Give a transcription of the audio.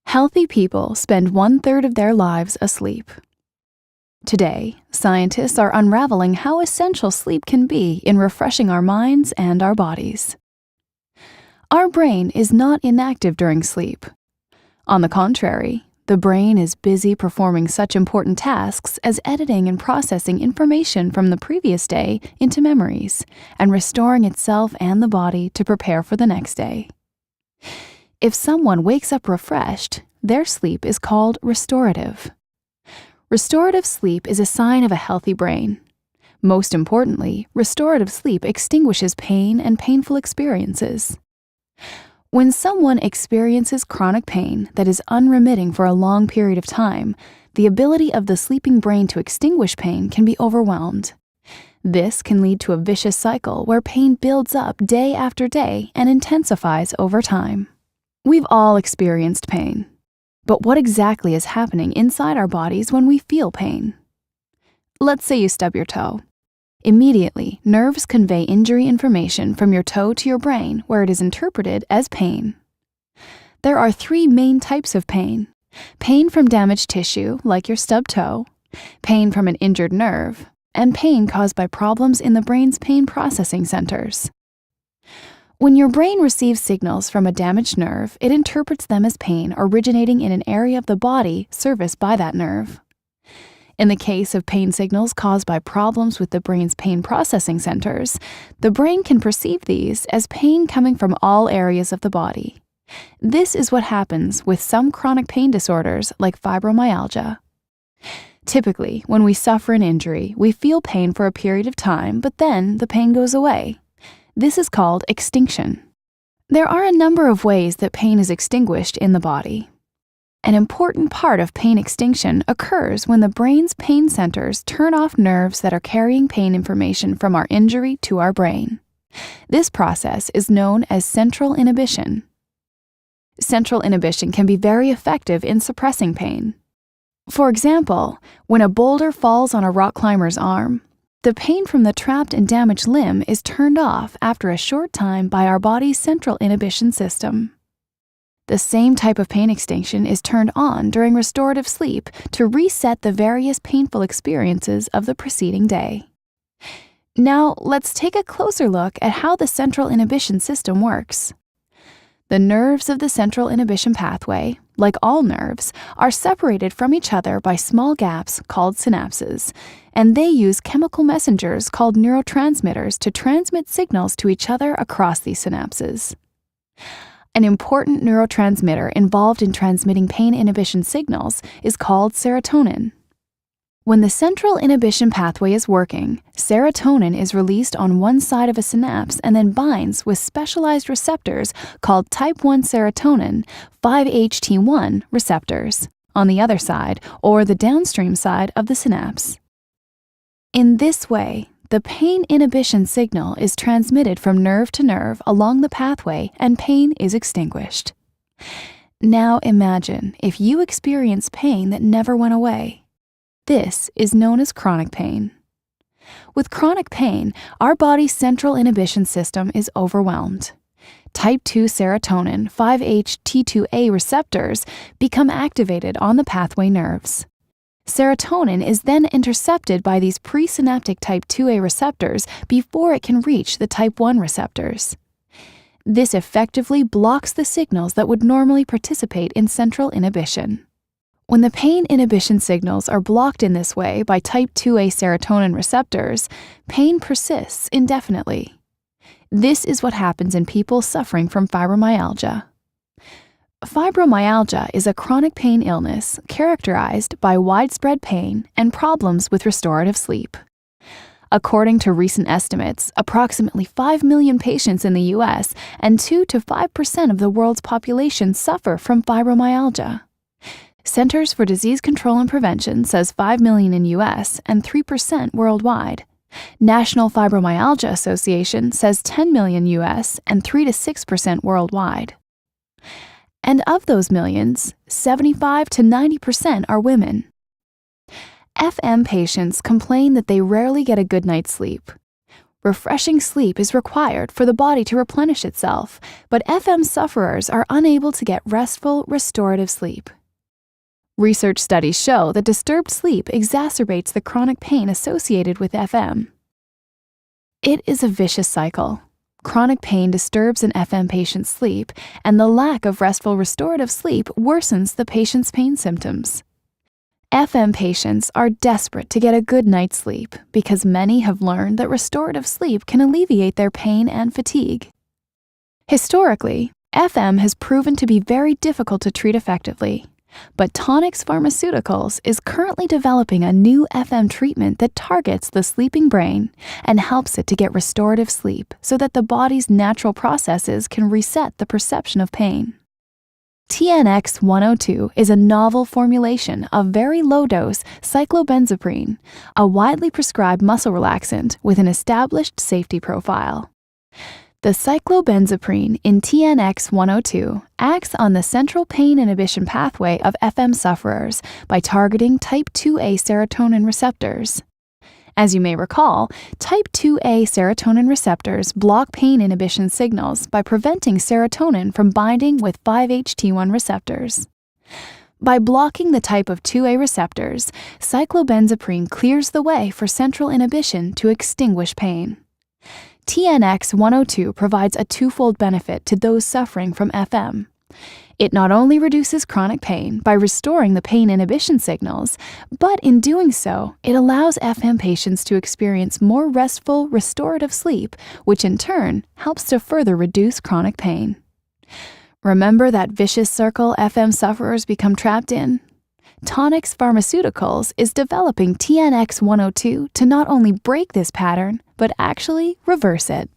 Healthy people spend 1/3 of their lives asleep. Today, scientists are unraveling how essential sleep can be in refreshing our minds and our bodies. Our brain is not inactive during sleep. On the contrary, the brain is busy performing such important tasks as editing and processing information from the previous day into memories and restoring itself and the body to prepare for the next day. If someone wakes up refreshed, their sleep is called restorative. Restorative sleep is a sign of a healthy brain. Most importantly, restorative sleep extinguishes pain and painful experiences. When someone experiences chronic pain that is unremitting for a long period of time, the ability of the sleeping brain to extinguish pain can be overwhelmed. This can lead to a vicious cycle where pain builds up day after day and intensifies over time. We've all experienced pain. But what exactly is happening inside our bodies when we feel pain? Let's say you stub your toe. Immediately, nerves convey injury information from your toe to your brain where it is interpreted as pain. There are 3 main types of pain: pain from damaged tissue, like your stubbed toe, pain from an injured nerve, and pain caused by problems in the brain's pain processing centers. When your brain receives signals from a damaged nerve, it interprets them as pain originating in an area of the body serviced by that nerve. In the case of pain signals caused by problems with the brain's pain processing centers, the brain can perceive these as pain coming from all areas of the body. This is what happens with some chronic pain disorders like fibromyalgia. Typically, when we suffer an injury, we feel pain for a period of time, but then the pain goes away. This is called extinction. There are a number of ways that pain is extinguished in the body. An important part of pain extinction occurs when the brain's pain centers turn off nerves that are carrying pain information from our injury to our brain. This process is known as central inhibition. Central inhibition can be very effective in suppressing pain. For example, when a boulder falls on a rock climber's arm, the pain from the trapped and damaged limb is turned off after a short time by our body's central inhibition system. The same type of pain extinction is turned on during restorative sleep to reset the various painful experiences of the preceding day. Now, let's take a closer look at how the central inhibition system works. The nerves of the central inhibition pathway, like all nerves, are separated from each other by small gaps called synapses, and they use chemical messengers called neurotransmitters to transmit signals to each other across these synapses. An important neurotransmitter involved in transmitting pain inhibition signals is called serotonin. When the central inhibition pathway is working, serotonin is released on one side of a synapse and then binds with specialized receptors called type 1 serotonin 5-HT1 receptors on the other side or the downstream side of the synapse. In this way, the pain inhibition signal is transmitted from nerve to nerve along the pathway and pain is extinguished. Now imagine if you experience pain that never went away. This is known as chronic pain. With chronic pain, our body's central inhibition system is overwhelmed. Type 2 serotonin 5-HT2A receptors become activated on the pathway nerves. Serotonin is then intercepted by these presynaptic type 2A receptors before it can reach the type 1 receptors. This effectively blocks the signals that would normally participate in central inhibition. When the pain inhibition signals are blocked in this way by type 2A serotonin receptors, pain persists indefinitely. This is what happens in people suffering from fibromyalgia. Fibromyalgia is a chronic pain illness characterized by widespread pain and problems with restorative sleep. According to recent estimates, approximately 5 million patients in the U.S. and 2 to 5% of the world's population suffer from fibromyalgia. Centers for Disease Control and Prevention says 5 million in U.S. and 3% worldwide. National Fibromyalgia Association says 10 million U.S. and 3 to 6% worldwide. And of those millions, 75 to 90% are women. FM patients complain that they rarely get a good night's sleep. Refreshing sleep is required for the body to replenish itself, but FM sufferers are unable to get restful, restorative sleep. Research studies show that disturbed sleep exacerbates the chronic pain associated with FM. It is a vicious cycle. Chronic pain disturbs an FM patient's sleep, and the lack of restful restorative sleep worsens the patient's pain symptoms. FM patients are desperate to get a good night's sleep because many have learned that restorative sleep can alleviate their pain and fatigue. Historically, FM has proven to be very difficult to treat effectively, but Tonix Pharmaceuticals is currently developing a new FM treatment that targets the sleeping brain and helps it to get restorative sleep so that the body's natural processes can reset the perception of pain. TNX 102 is a novel formulation of very low-dose cyclobenzaprine, a widely prescribed muscle relaxant with an established safety profile. The cyclobenzaprine in TNX 102 acts on the central pain inhibition pathway of FM sufferers by targeting type 2A serotonin receptors. As you may recall, type 2A serotonin receptors block pain inhibition signals by preventing serotonin from binding with 5-HT1 receptors. By blocking the type of 2A receptors, cyclobenzaprine clears the way for central inhibition to extinguish pain. TNX 102 provides a twofold benefit to those suffering from FM. It not only reduces chronic pain by restoring the pain inhibition signals, but in doing so, it allows FM patients to experience more restful, restorative sleep, which in turn helps to further reduce chronic pain. Remember that vicious circle FM sufferers become trapped in? Tonix Pharmaceuticals is developing TNX 102 to not only break this pattern, but actually reverse it.